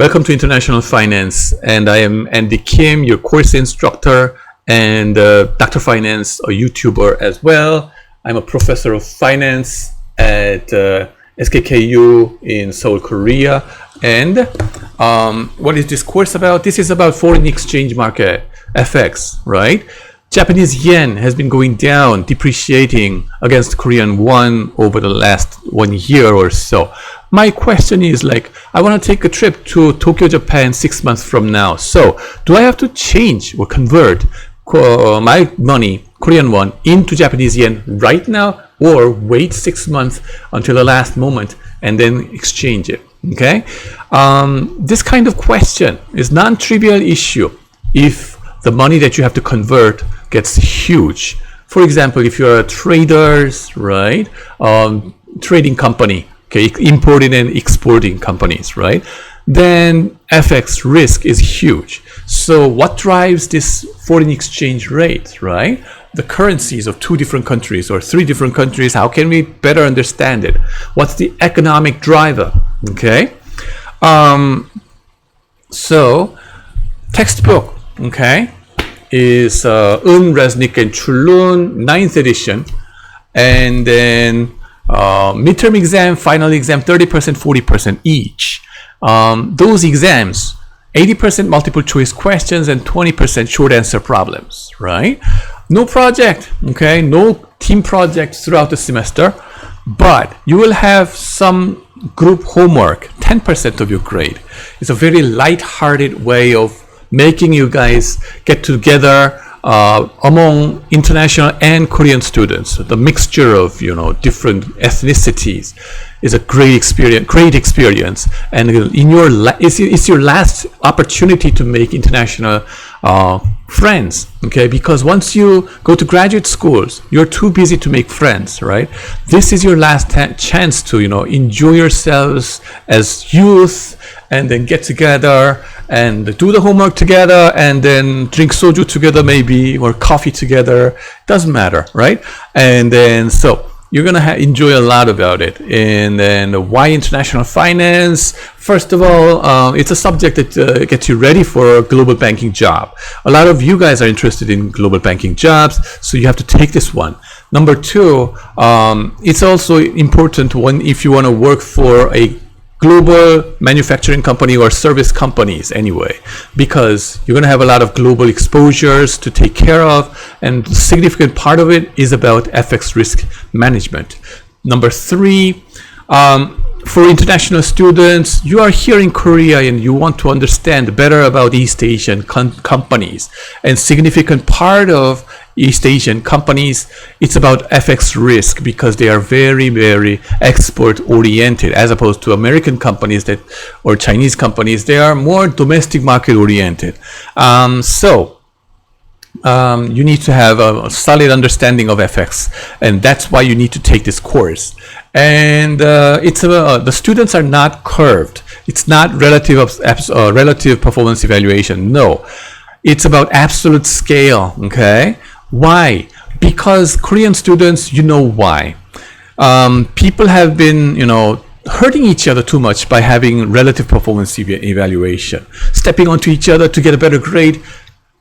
Welcome to International Finance, and I am Andy Kim, your course instructor and Dr. Finance, a YouTuber as well. I'm a professor of finance at SKKU in Seoul, Korea. And what is this course about? This is about foreign exchange market, FX, right? Japanese yen has been going down, depreciating against Korean won over the last 1 year or so. My question is I want to take a trip to Tokyo, Japan 6 months from now. So do I have to change or convert my money, Korean won, into Japanese yen right now, or wait 6 months until the last moment and then exchange it? Okay. This kind of question is non-trivial issue if the money that you have to convert gets huge. For example, if you're a traders, right? Trading company, okay, importing and exporting companies, right? Then FX risk is huge. So what drives this foreign exchange rate, right? The currencies of 2 different countries or 3 different countries, how can we better understand it? What's the economic driver, okay? So textbook, okay, is Resnick and Chulun 9th edition, and then midterm exam, final exam, 30%, 40% each. Those exams, 80% multiple choice questions and 20% short answer problems, right? No project, okay, no team projects throughout the semester, but you will have some group homework, 10% of your grade. It's a very light-hearted way of making you guys get together among international and Korean students. The mixture of different ethnicities is a great experience, and it's your last opportunity to make international friends. Okay, because once you go to graduate schools, you're too busy to make friends, right? This is your last chance to enjoy yourselves as youth, and then get together and do the homework together, and then drink soju together maybe, or coffee together. Doesn't matter, right? And then so you're gonna enjoy a lot about it. And then why international finance? First of all, it's a subject that gets you ready for a global banking job. A lot of you guys are interested in global banking jobs, so you have to take this one. Number 2, it's also important if you want to work for a global manufacturing company or service companies anyway, because you're going to have a lot of global exposures to take care of, and a significant part of it is about FX risk management. Number 3, for international students, you are here in Korea and you want to understand better about East Asian companies, and significant part of East Asian companies, it's about FX risk, because they are very, very export oriented, as opposed to American companies or Chinese companies. They are more domestic market oriented. So you need to have a solid understanding of FX, and that's why you need to take this course. And the students are not curved. It's not relative performance evaluation. No, it's about absolute scale. Okay. Why? Because Korean students, why. People have been, hurting each other too much by having relative performance evaluation. Stepping onto each other to get a better grade,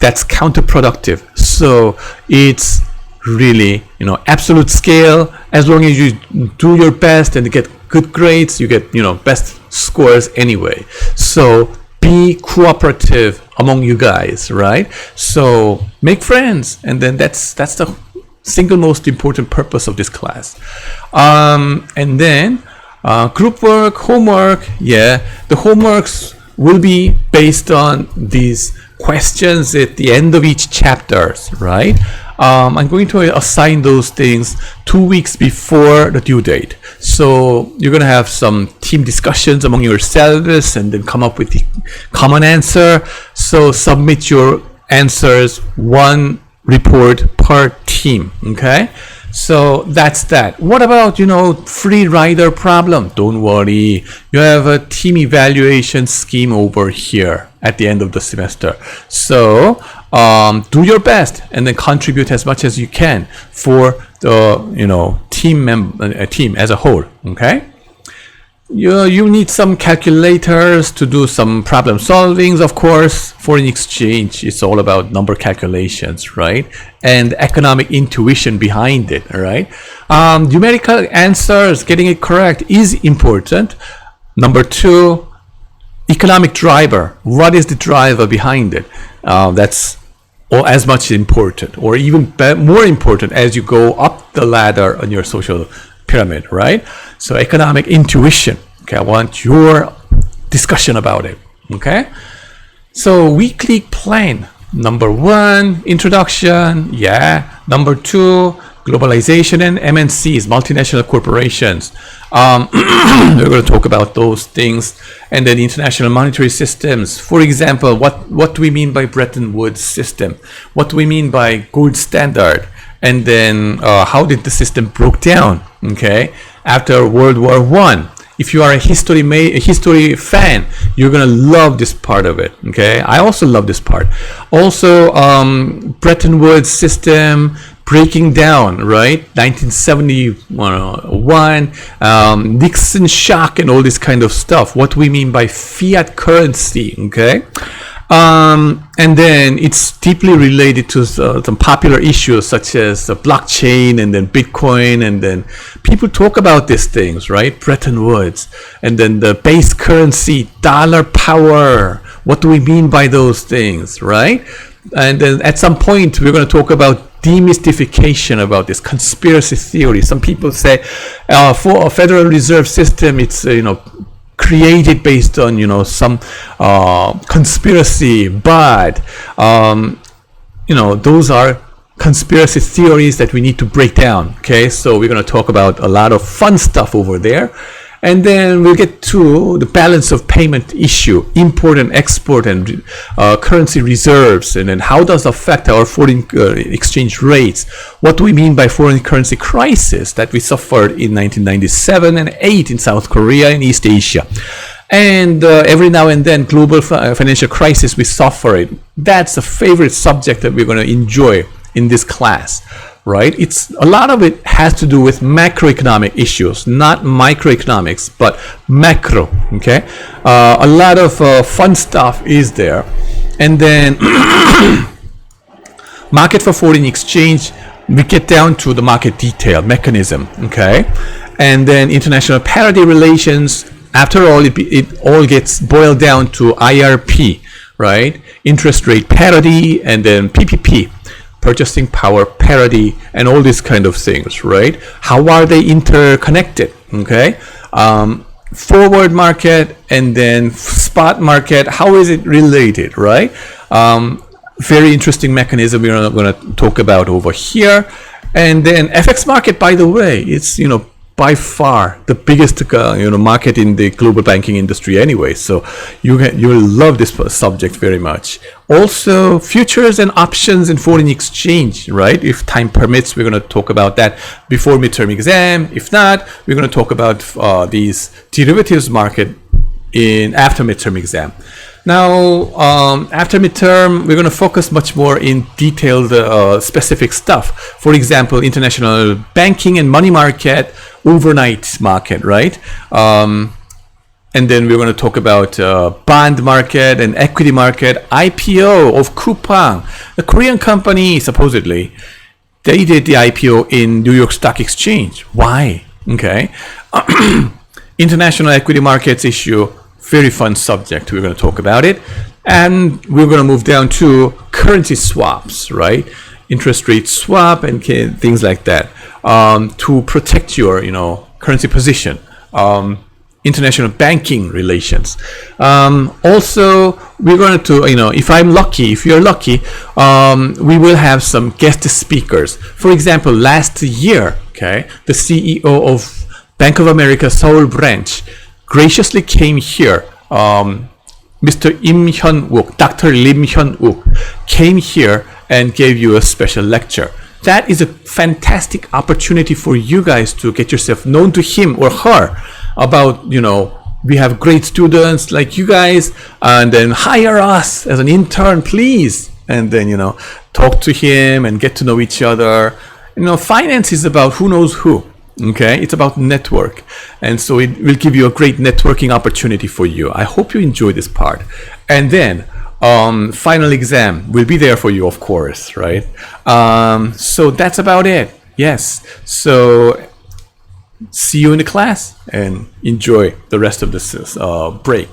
that's counterproductive. So it's really, absolute scale. As long as you do your best and get good grades, you get, best scores anyway. So be cooperative among you guys, right? So make friends, and then that's the single most important purpose of this class. And then group work, homework, the homeworks will be based on these questions at the end of each chapters, right? I'm going to assign those things 2 weeks before the due date. So you're going to have some team discussions among yourselves and then come up with the common answer. So submit your answers, 1 report per team, okay? So that's that. What about, free rider problem? Don't worry. You have a team evaluation scheme over here at the end of the semester. So do your best and then contribute as much as you can for the team as a whole. Okay. you need some calculators to do some problem solvings, of course. Foreign exchange is all about number calculations, right? And economic intuition behind it, right? Numerical answers, getting it correct is important. Number two, economic driver. What is the driver behind it? That's as much important, or even more important as you go up the ladder on your social pyramid, right? So economic intuition. Okay, I want your discussion about it. Okay, so weekly plan. Number one, introduction. Yeah. Number two, globalization and MNCs, multinational corporations. We're going to talk about those things. And then international monetary systems. For example, what do we mean by Bretton Woods system? What do we mean by gold standard? And then how did the system broke down? Okay, after World War I. If you are a history fan, you're gonna love this part of it. Okay, I also love this part. Also, Bretton Woods system breaking down, right? 1971, Nixon shock, and all this kind of stuff. What we mean by fiat currency. Okay. And then it's deeply related to some popular issues such as blockchain and then Bitcoin, and then people talk about these things, right? Bretton Woods, and then the base currency, dollar power. What do we mean by those things, right? And then at some point we're going to talk about demystification about this conspiracy theory. Some people say for a Federal Reserve System, it's created based on some conspiracy, but those are conspiracy theories that we need to break down. Okay, so we're going to talk about a lot of fun stuff over there, and then we'll get to the balance of payment issue, import and export, and currency reserves, and then how does it affect our foreign exchange rates. What do we mean by foreign currency crisis that we suffered in 1997 and 8 in South Korea and East Asia? And every now and then, global financial crisis, we suffer it. That's a favorite subject that we're going to enjoy in this class, right? It's a lot of it has to do with macroeconomic issues, not microeconomics, but macro. Okay, a lot of fun stuff is there, and then market for foreign exchange. We get down to the market detail mechanism. Okay, and then international parity relations. After all, it all gets boiled down to IRP, right? Interest rate parity, and then PPP. Purchasing power parity, and all these kind of things, right? How are they interconnected? Okay, forward market and then spot market. How is it related, right? Very interesting mechanism we're going to talk about over here. And then FX market, by the way, it's by far the biggest market in the global banking industry anyway, so you will love this subject very much. Also, futures and options in foreign exchange, right? If time permits, we're going to talk about that before midterm exam. If not, we're going to talk about these derivatives market in after midterm exam. Now, after midterm, we're going to focus much more in detailed specific stuff. For example, international banking and money market, overnight market, right? And then we're going to talk about bond market and equity market, IPO of Coupang, the Korean company, supposedly. They did the IPO in New York Stock Exchange. Why? Okay. International equity markets issue, very fun subject. We're going to talk about it. And we're going to move down to currency swaps, right? Interest rate swap and things like that, to protect your, currency position. International banking relations. Also, we're going to, if you're lucky, we will have some guest speakers. For example, last year, okay, the CEO of Bank of America Seoul branch graciously came here. Mr. Im Hyun-wook, Dr. Lim Hyun-wook, came here and gave you a special lecture. That is a fantastic opportunity for you guys to get yourself known to him or her about, we have great students like you guys, and then hire us as an intern, please. And then, talk to him and get to know each other. Finance is about who knows who. Okay, it's about network, and so it will give you a great networking opportunity for you. I hope you enjoy this part. And then final exam will be there for you, of course, right? So that's about it. Yes, so see you in the class and enjoy the rest of this break.